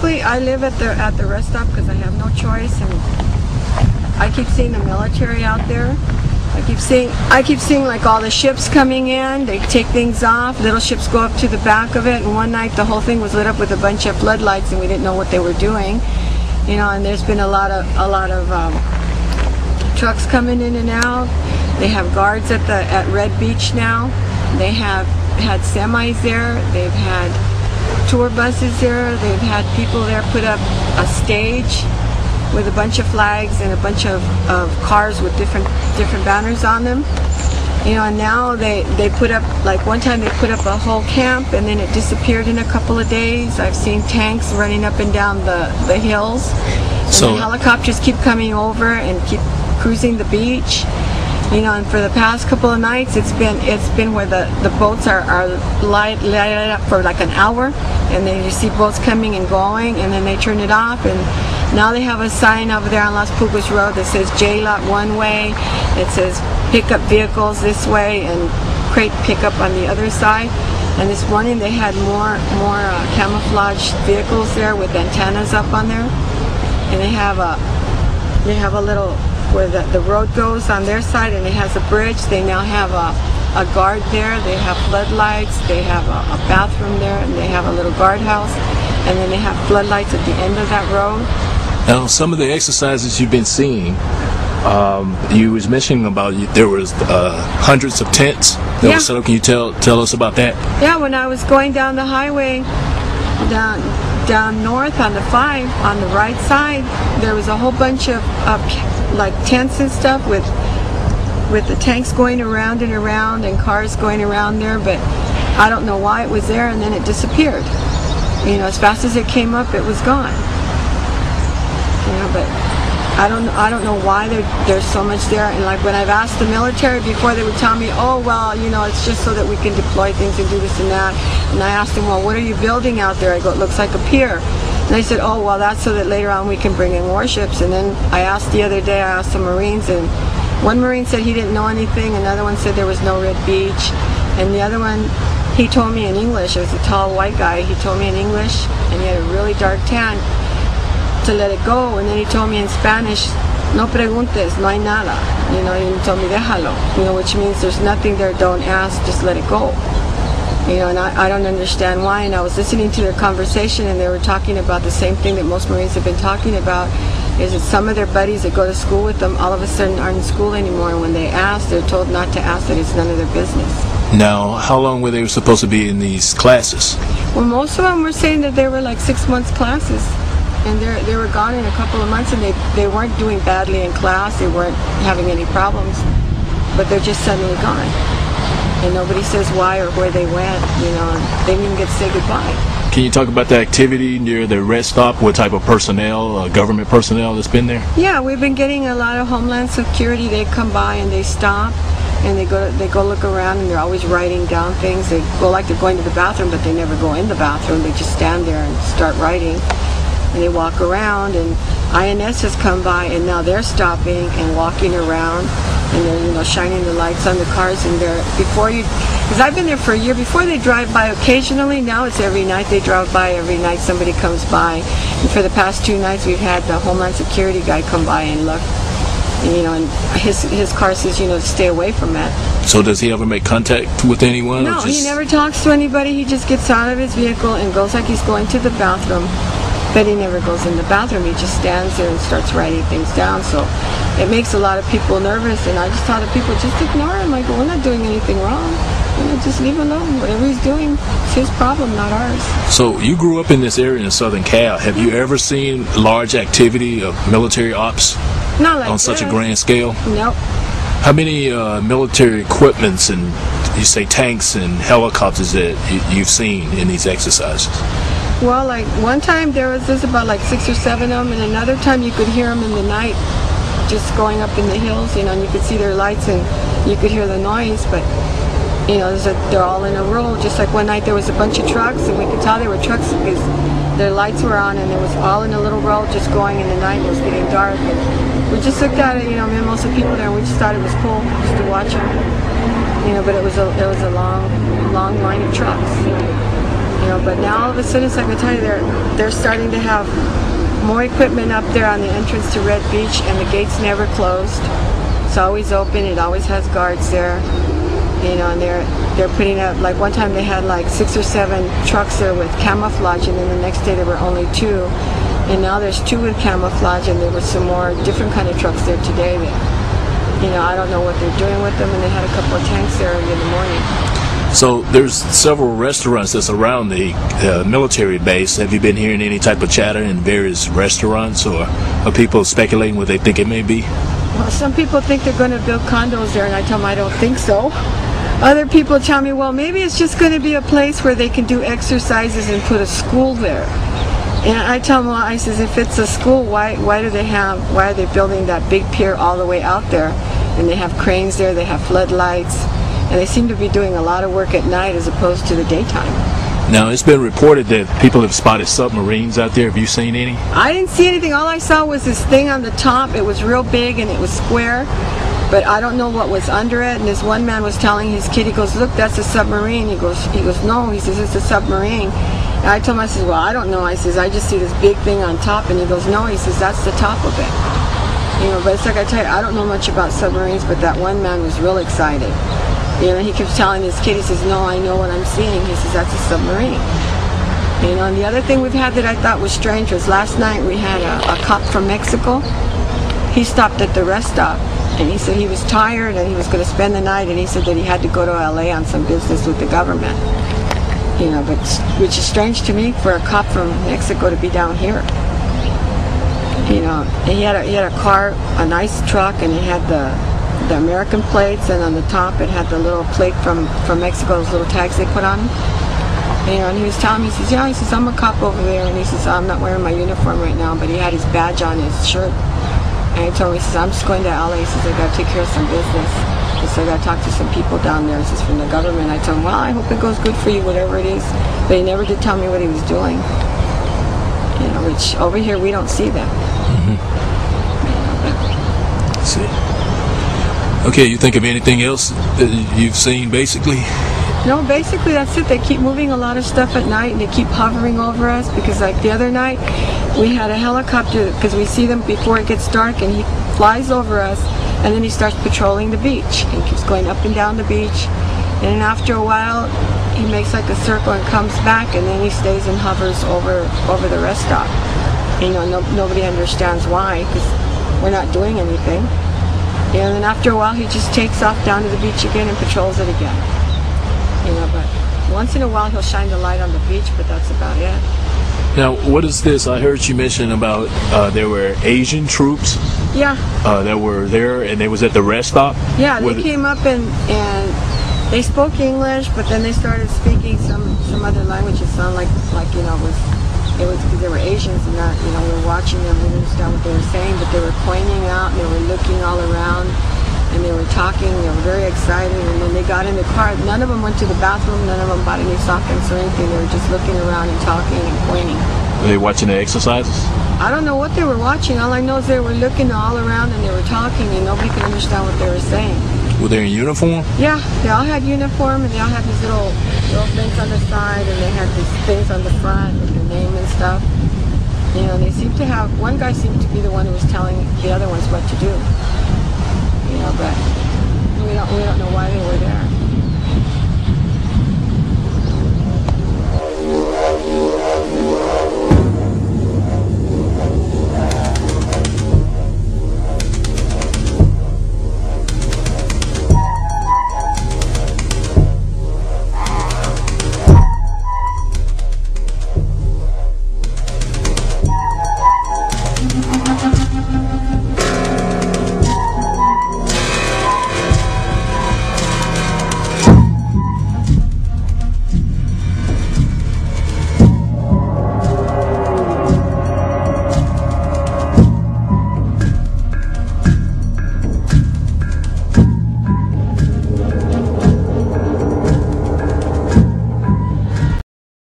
basically, I live at the rest stop because I have no choice, and I keep seeing the military out there. I keep seeing like all the ships coming in. They take things off. Little ships go up to the back of it. And one night the whole thing was lit up with a bunch of floodlights, and we didn't know what they were doing. You know, and there's been a lot of trucks coming in and out. They have guards at Red Beach now. They have had semis there. They've had tour buses there. They've had people there put up a stage with a bunch of flags and a bunch of cars with different banners on them. You know, and now they put up, like one time they put up a whole camp and then it disappeared in a couple of days. I've seen tanks running up and down the hills. And so the helicopters keep coming over and keep cruising the beach. You know, and for the past couple of nights, it's been where the boats are lighted up for like an hour, and then you see boats coming and going, and then they turn it off, and now they have a sign over there on Las Pulgas Road that says J-Lot one way. It says pick up vehicles this way and crate pickup on the other side. And this morning they had more camouflage vehicles there with antennas up on there, and they have a little where the road goes on their side, and it has a bridge. They now have a guard there. They have floodlights. They have a bathroom there, and they have a little guardhouse, and then they have floodlights at the end of that road. Now, some of the exercises you've been seeing, you was mentioning about there was hundreds of tents that were set up. Can you tell us about that? Yeah, when I was going down the highway, down north on the 5, on the right side, there was a whole bunch of like tents and stuff with the tanks going around and around and cars going around there, but I don't know why it was there, and then it disappeared. You know, as fast as it came up, it was gone. You know, but I don't know why there's so much there. And like when I've asked the military before, they would tell me, oh well, you know, it's just so that we can deploy things and do this and that. And I asked them, well, what are you building out there? I go, it looks like a pier. And they said, oh well, that's so that later on we can bring in warships. And then I asked the other day, I asked some Marines, and one Marine said he didn't know anything. Another one said there was no Red Beach, and the other one, he told me in English. It was a tall white guy. He told me in English, and he had a really dark tan, to let it go. And then he told me in Spanish, no preguntes, no hay nada. You know, he told me déjalo, you know, which means there's nothing there, don't ask, just let it go. You know, and I don't understand why. And I was listening to their conversation, and they were talking about the same thing that most Marines have been talking about, is that some of their buddies that go to school with them all of a sudden aren't in school anymore, and when they ask, they're told not to ask, that it's none of their business. Now, how long were they supposed to be in these classes? Well, most of them were saying that they were like 6 months classes. And they were gone in a couple of months, and they weren't doing badly in class. They weren't having any problems, but they're just suddenly gone. And nobody says why or where they went. You know, they didn't even get to say goodbye. Can you talk about the activity near the rest stop? What type of personnel, government personnel that's been there? Yeah, we've been getting a lot of Homeland Security. They come by and they stop, and they go look around, and they're always writing down things. They go like they're going to the bathroom, but they never go in the bathroom. They just stand there and start writing. And they walk around, and INS has come by, and now they're stopping and walking around, and they're, you know, shining the lights on the cars. And they're, because I've been there for a year, before they drive by occasionally, now it's every night. They drive by every night, somebody comes by. And for the past 2 nights, we've had the Homeland Security guy come by and look, and, you know, and his car says, you know, stay away from that. So does he ever make contact with anyone? No, he never talks to anybody. He just gets out of his vehicle and goes like he's going to the bathroom. But he never goes in the bathroom. He just stands there and starts writing things down. So it makes a lot of people nervous. And I just tell the people, just ignore him. I go, we're not doing anything wrong. You know, just leave him alone. Whatever he's doing, it's his problem, not ours. So you grew up in this area in Southern Cal. Have you ever seen large activity of military ops on such a grand scale? Nope. How many military equipments and, you say, tanks and helicopters that you've seen in these exercises? Well, like one time there's about like 6 or 7 of them, and another time you could hear them in the night just going up in the hills, you know, and you could see their lights and you could hear the noise, but, you know, they're all in a row. Just like one night there was a bunch of trucks, and we could tell they were trucks because their lights were on, and it was all in a little row just going in the night. It was getting dark, and we just looked at it, you know, me and most of the people there, and we just thought it was cool just to watch them, you know, but it was a long line of trucks. But now all of a sudden, so I can tell you, they're starting to have more equipment up there on the entrance to Red Beach, and the gate's never closed. It's always open. It always has guards there. And they're putting up, like one time they had like 6 or 7 trucks there with camouflage, and then the next day there were only 2. And now there's 2 with camouflage, and there were some more different kind of trucks there today that, I don't know what they're doing with them, and they had a couple of tanks there early in the morning. So there's several restaurants that's around the military base. Have you been hearing any type of chatter in various restaurants, or are people speculating what they think it may be? Well, some people think they're going to build condos there, and I tell them I don't think so. Other people tell me, well, maybe it's just going to be a place where they can do exercises and put a school there. And I tell them, well, I says, if it's a school, why are they building that big pier all the way out there? And they have cranes there, they have floodlights, and they seem to be doing a lot of work at night as opposed to the daytime. Now, it's been reported that people have spotted submarines out there. Have you seen any? I didn't see anything. All I saw was this thing on the top. It was real big and it was square, but I don't know what was under it. And this one man was telling his kid, he goes, look, that's a submarine. He goes, no. He says, it's a submarine. And I told him, I says, well, I don't know. I says, I just see this big thing on top. And he goes, no. He says, that's the top of it. But it's like I tell you, I don't know much about submarines, but that one man was real excited. He keeps telling his kid, he says, no, I know what I'm seeing. He says, that's a submarine. And the other thing we've had that I thought was strange was last night we had a cop from Mexico. He stopped at the rest stop, and he said he was tired and he was going to spend the night, and he said that he had to go to LA on some business with the government. But which is strange to me for a cop from Mexico to be down here. And he had a car, a nice truck, and he had the American plates, and on the top it had the little plate from Mexico, those little tags they put on them. And he was telling me, he says, yeah, he says, I'm a cop over there, and he says, I'm not wearing my uniform right now, but he had his badge on his shirt. And he told me, he says, I'm just going to LA. He says, I got to take care of some business. He said, I got to talk to some people down there. He says, from the government. I told him, well, I hope it goes good for you, whatever it is. But he never did tell me what he was doing. Which over here we don't see that. Let's see. Okay, you think of anything else that you've seen, basically? No, basically that's it. They keep moving a lot of stuff at night, and they keep hovering over us, because like the other night we had a helicopter, because we see them before it gets dark, and he flies over us, and then he starts patrolling the beach. He keeps going up and down the beach, and then after a while he makes like a circle and comes back, and then he stays and hovers over the rest stop. Nobody understands why, because we're not doing anything. And then after a while he just takes off down to the beach again and patrols it again. But once in a while he'll shine the light on the beach, but that's about it. Now, what is this? I heard you mention about there were Asian troops. Yeah. That were there, and they was at the rest stop. Yeah, they came up and they spoke English, but then they started speaking some other language. It sounded like it was because they were Asians, and that we were watching them. We didn't understand what they were saying, but they were pointing out and they were looking all around. And they were talking, they were very excited, and then they got in the car. None of them went to the bathroom, none of them bought any soft drinks or anything. They were just looking around and talking and pointing. Were they watching the exercises? I don't know what they were watching. All I know is they were looking all around and they were talking, and nobody could understand what they were saying. Were they in uniform? Yeah, they all had uniform, and they all had these little things on the side, and they had these things on the front with their name and stuff. They seemed to have, one guy seemed to be the one who was telling the other ones what to do. But we don't know why they were there.